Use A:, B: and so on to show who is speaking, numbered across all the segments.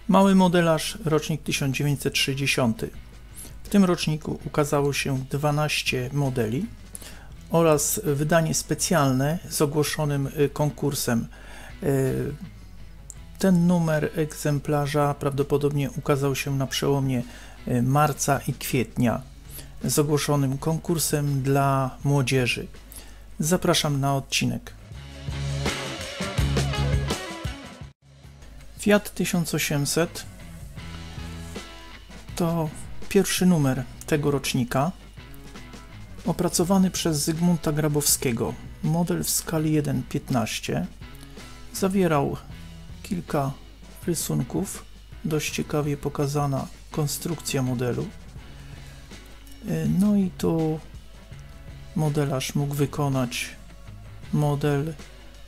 A: Mały modelarz, rocznik 1960. W tym roczniku ukazało się 12 modeli oraz wydanie specjalne z ogłoszonym konkursem. Ten numer egzemplarza prawdopodobnie ukazał się na przełomie marca i kwietnia z ogłoszonym konkursem dla młodzieży. Zapraszam na odcinek. Fiat 1800 to pierwszy numer tego rocznika, opracowany przez Zygmunta Grabowskiego. Model w skali 1:15 zawierał kilka rysunków, dość ciekawie pokazana konstrukcja modelu. No i tu modelarz mógł wykonać model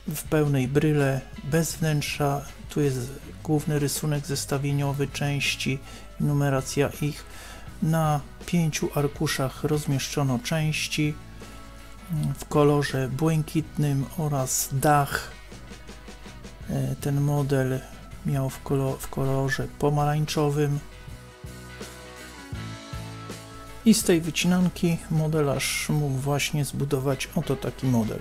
A: w pełnej bryle, bez wnętrza. Tu jest główny rysunek zestawieniowy części i numeracja ich. Na 5 arkuszach rozmieszczono części w kolorze błękitnym oraz dach. Ten model miał w kolorze pomarańczowym. I z tej wycinanki modelarz mógł właśnie zbudować oto taki model.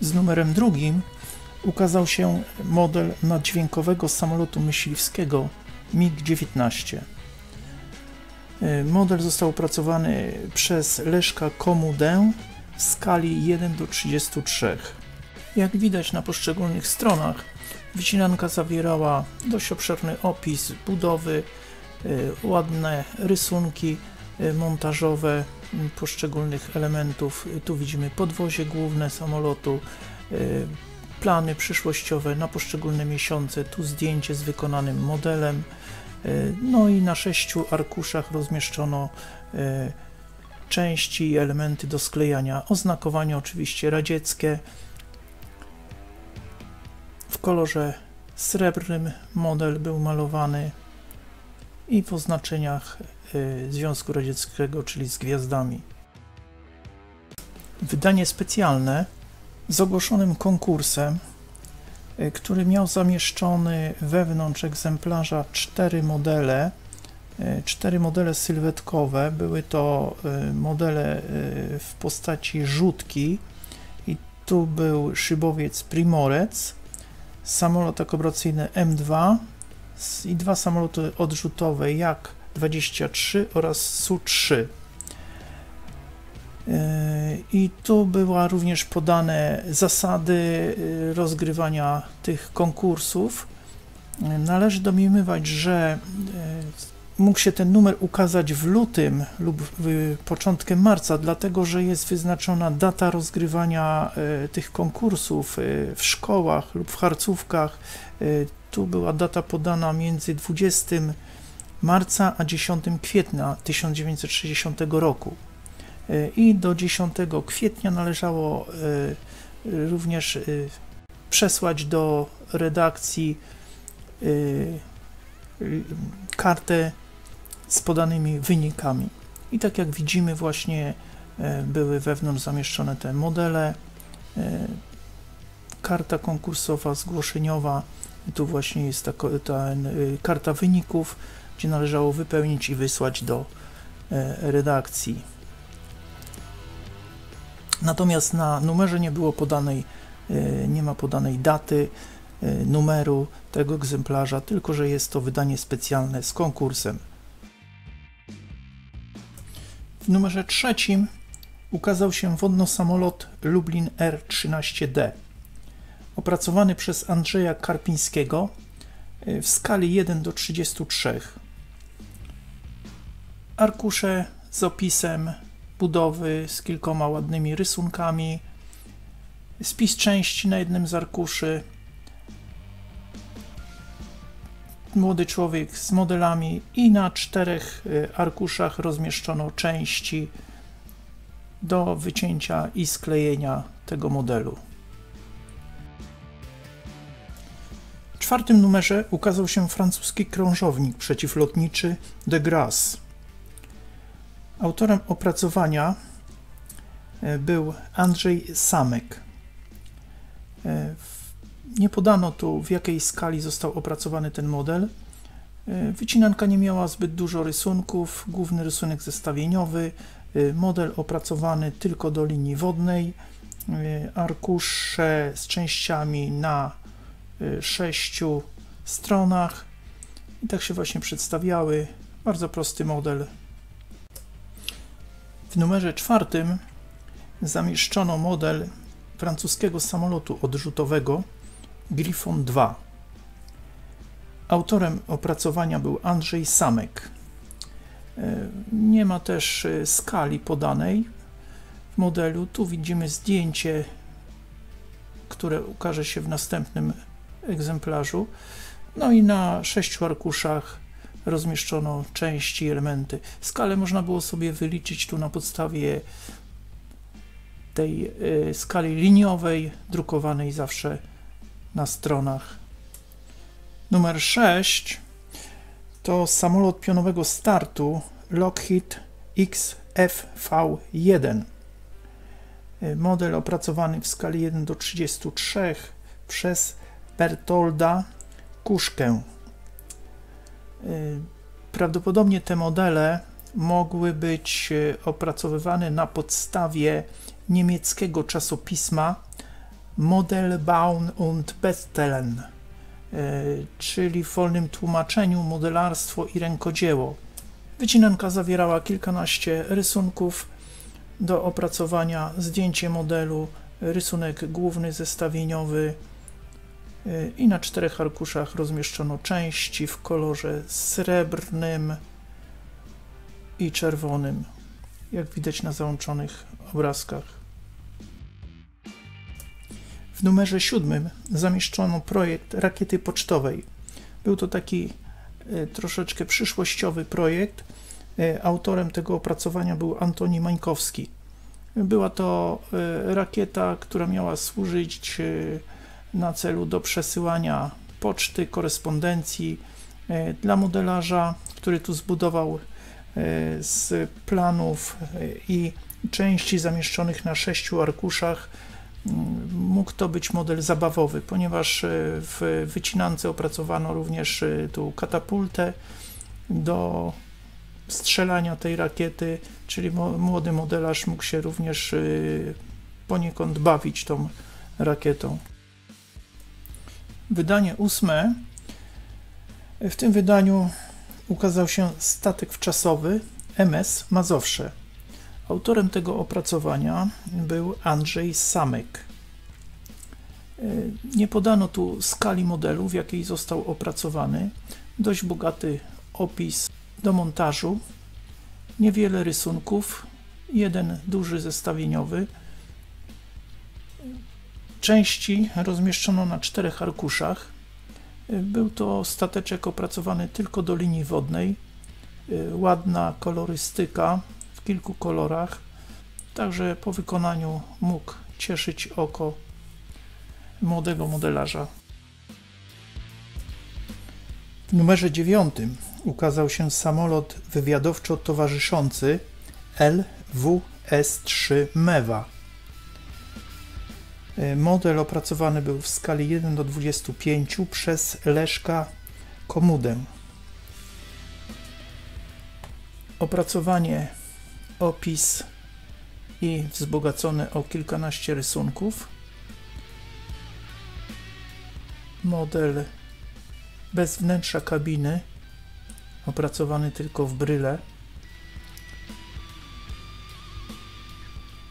A: Z numerem drugim ukazał się model naddźwiękowego samolotu myśliwskiego MiG-19. Model został opracowany przez Leszka Komudę w skali 1:33. Jak widać na poszczególnych stronach, wycinanka zawierała dość obszerny opis budowy, ładne rysunki montażowe poszczególnych elementów. Tu widzimy podwozie główne samolotu, plany przyszłościowe na poszczególne miesiące, tu zdjęcie z wykonanym modelem. No i na 6 arkuszach rozmieszczono części i elementy do sklejania. Oznakowanie oczywiście radzieckie. W kolorze srebrnym model był malowany i w oznaczeniach Związku Radzieckiego, czyli z gwiazdami. Wydanie specjalne z ogłoszonym konkursem, który miał zamieszczony wewnątrz egzemplarza 4 modele sylwetkowe. Były to modele w postaci rzutki i tu był szybowiec Primorec, samolot operacyjny M2 i 2 samoloty odrzutowe Jak-23 oraz Su-3. I tu była również podane zasady rozgrywania tych konkursów. Należy domniemywać, że mógł się ten numer ukazać w lutym lub początkiem marca, dlatego że jest wyznaczona data rozgrywania tych konkursów w szkołach lub w harcówkach. Tu była data podana między 20 marca a 10 kwietnia 1960 roku. I do 10 kwietnia należało również przesłać do redakcji kartę z podanymi wynikami. I tak jak widzimy, właśnie były wewnątrz zamieszczone te modele, karta konkursowa, zgłoszeniowa. I tu właśnie jest ta karta wyników, gdzie należało wypełnić i wysłać do redakcji. Natomiast na numerze nie ma podanej daty, numeru tego egzemplarza, tylko że jest to wydanie specjalne z konkursem. W numerze trzecim ukazał się wodno-samolot Lublin R-13D, opracowany przez Andrzeja Karpińskiego w skali 1:33. Arkusze z opisem budowy, z kilkoma ładnymi rysunkami, spis części na jednym z arkuszy, młody człowiek z modelami i na 4 arkuszach rozmieszczono części do wycięcia i sklejenia tego modelu. W 4. numerze ukazał się francuski krążownik przeciwlotniczy De Grasse. Autorem opracowania był Andrzej Samek. Nie podano tu, w jakiej skali został opracowany ten model. Wycinanka nie miała zbyt dużo rysunków, główny rysunek zestawieniowy, model opracowany tylko do linii wodnej, arkusze z częściami na 6 stronach i tak się właśnie przedstawiały. Bardzo prosty model. W numerze 4 zamieszczono model francuskiego samolotu odrzutowego Griffon II. Autorem opracowania był Andrzej Samek. Nie ma też skali podanej w modelu. Tu widzimy zdjęcie, które ukaże się w następnym egzemplarzu. No i na 6 arkuszach rozmieszczono części, elementy. Skalę można było sobie wyliczyć tu na podstawie tej skali liniowej, drukowanej zawsze na stronach. Numer 6 to samolot pionowego startu Lockheed XFV-1. Model opracowany w skali 1:33 przez Bertolda Kuszkę. Prawdopodobnie te modele mogły być opracowywane na podstawie niemieckiego czasopisma Modelbauen und Basteln, czyli w wolnym tłumaczeniu modelarstwo i rękodzieło. Wycinanka zawierała kilkanaście rysunków do opracowania, zdjęcie modelu, rysunek główny zestawieniowy i na 4 arkuszach rozmieszczono części w kolorze srebrnym i czerwonym, jak widać na załączonych obrazkach. W numerze 7 zamieszczono projekt rakiety pocztowej. Był to taki troszeczkę przyszłościowy projekt. Autorem tego opracowania był Antoni Mańkowski. Była to rakieta, która miała służyć na celu do przesyłania poczty, korespondencji dla modelarza, który tu zbudował z planów i części zamieszczonych na 6 arkuszach. Mógł to być model zabawowy, ponieważ w wycinance opracowano również tu katapultę do strzelania tej rakiety, czyli młody modelarz mógł się również poniekąd bawić tą rakietą. Wydanie 8. W tym wydaniu ukazał się statek wczasowy MS Mazowsze. Autorem tego opracowania był Andrzej Samek. Nie podano tu skali modelu, w jakiej został opracowany. Dość bogaty opis do montażu, niewiele rysunków, jeden duży zestawieniowy. Części rozmieszczono na 4 arkuszach. Był to stateczek opracowany tylko do linii wodnej. Ładna kolorystyka w kilku kolorach, także po wykonaniu mógł cieszyć oko młodego modelarza. W numerze 9 ukazał się samolot wywiadowczo-towarzyszący LWS-3 MEWA. Model opracowany był w skali 1:25 przez Leszka Komudę. Opracowanie, opis i wzbogacone o kilkanaście rysunków. Model bez wnętrza kabiny, opracowany tylko w bryle.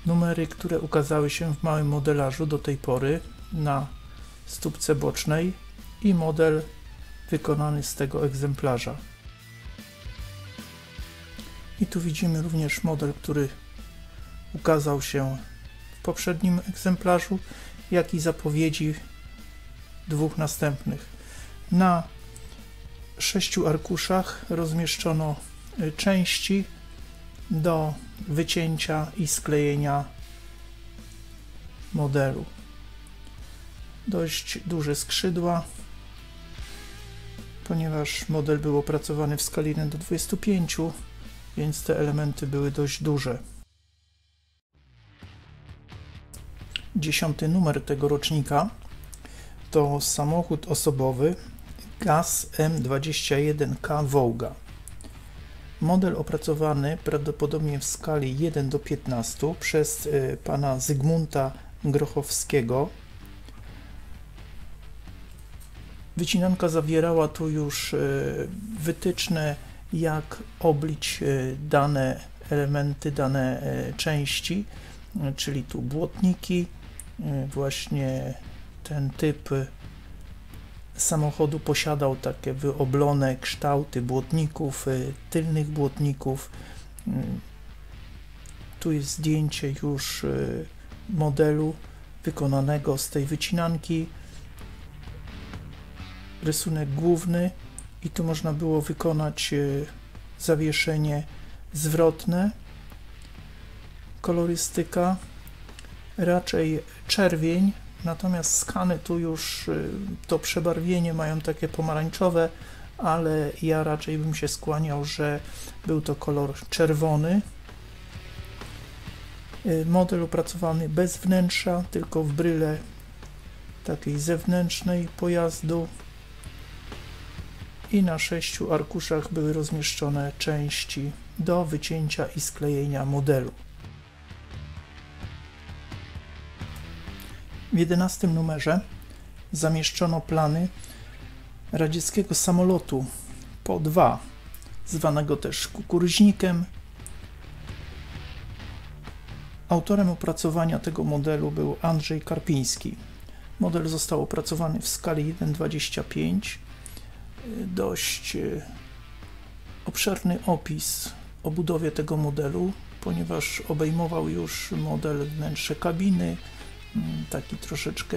A: Numery, które ukazały się w małym modelarzu do tej pory na stópce bocznej i model wykonany z tego egzemplarza. I tu widzimy również model, który ukazał się w poprzednim egzemplarzu, jak i zapowiedzi 2 następnych. Na 6 arkuszach rozmieszczono części do wycięcia i sklejenia modelu. Dość duże skrzydła, ponieważ model był opracowany w skali 1:25, więc te elementy były dość duże. 10. numer tego rocznika to samochód osobowy GAZ M21K Wołga. Model opracowany prawdopodobnie w skali 1:15 przez pana Zygmunta Grochowskiego. Wycinanka zawierała tu już wytyczne, jak oblić dane elementy, dane części, czyli tu błotniki. Właśnie ten typ samochodu posiadał takie wyoblone kształty błotników, tylnych błotników. Tu jest zdjęcie już modelu wykonanego z tej wycinanki. Rysunek główny i tu można było wykonać zawieszenie zwrotne. Kolorystyka raczej czerwień, natomiast skany tu już to przebarwienie mają takie pomarańczowe, ale ja raczej bym się skłaniał, że był to kolor czerwony. Model opracowany bez wnętrza, tylko w bryle takiej zewnętrznej pojazdu i na 6 arkuszach były rozmieszczone części do wycięcia i sklejenia modelu. W 11. numerze zamieszczono plany radzieckiego samolotu PO-2, zwanego też kukuryźnikiem. Autorem opracowania tego modelu był Andrzej Karpiński. Model został opracowany w skali 1:25. Dość obszerny opis o budowie tego modelu, ponieważ obejmował już model wnętrze kabiny, taki troszeczkę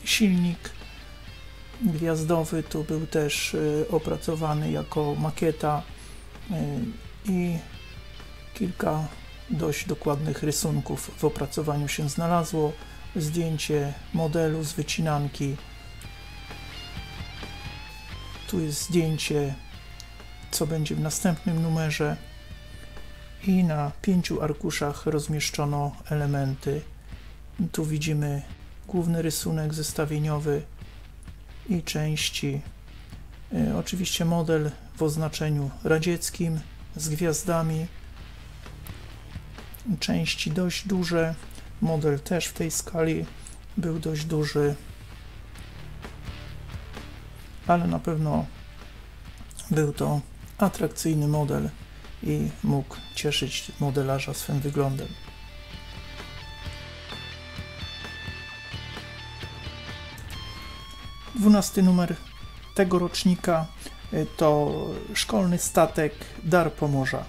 A: silnik gwiazdowy, tu był też opracowany jako makieta i kilka dość dokładnych rysunków w opracowaniu się znalazło. Zdjęcie modelu z wycinanki. Tu jest zdjęcie, co będzie w następnym numerze i na 5 arkuszach rozmieszczono elementy. Tu widzimy główny rysunek zestawieniowy i części. Oczywiście model w oznaczeniu radzieckim z gwiazdami. Części dość duże. Model też w tej skali był dość duży, ale na pewno był to atrakcyjny model i mógł cieszyć modelarza swym wyglądem. Dwunasty numer tego rocznika to szkolny statek Dar Pomorza.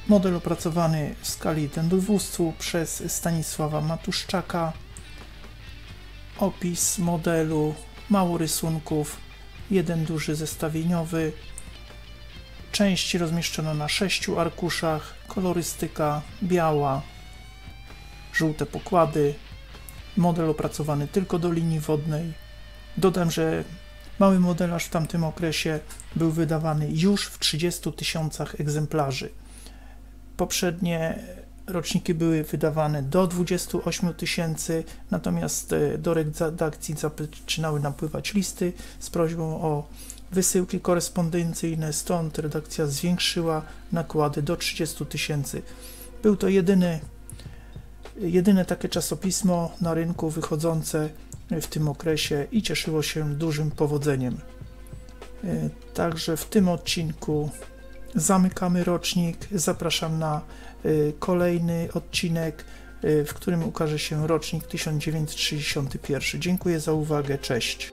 A: Model opracowany w skali 1:200 przez Stanisława Matuszczaka. Opis modelu, mało rysunków, jeden duży zestawieniowy. Części rozmieszczono na 6 arkuszach, kolorystyka biała, żółte pokłady. Model opracowany tylko do linii wodnej. Dodam, że mały modelarz w tamtym okresie był wydawany już w 30 000 egzemplarzy. Poprzednie roczniki były wydawane do 28 000, natomiast do redakcji zaczynały napływać listy z prośbą o wysyłki korespondencyjne, stąd redakcja zwiększyła nakłady do 30 000. Był to jedyne takie czasopismo na rynku wychodzące w tym okresie i cieszyło się dużym powodzeniem. Także w tym odcinku zamykamy rocznik. Zapraszam na kolejny odcinek, w którym ukaże się rocznik 1961. Dziękuję za uwagę. Cześć.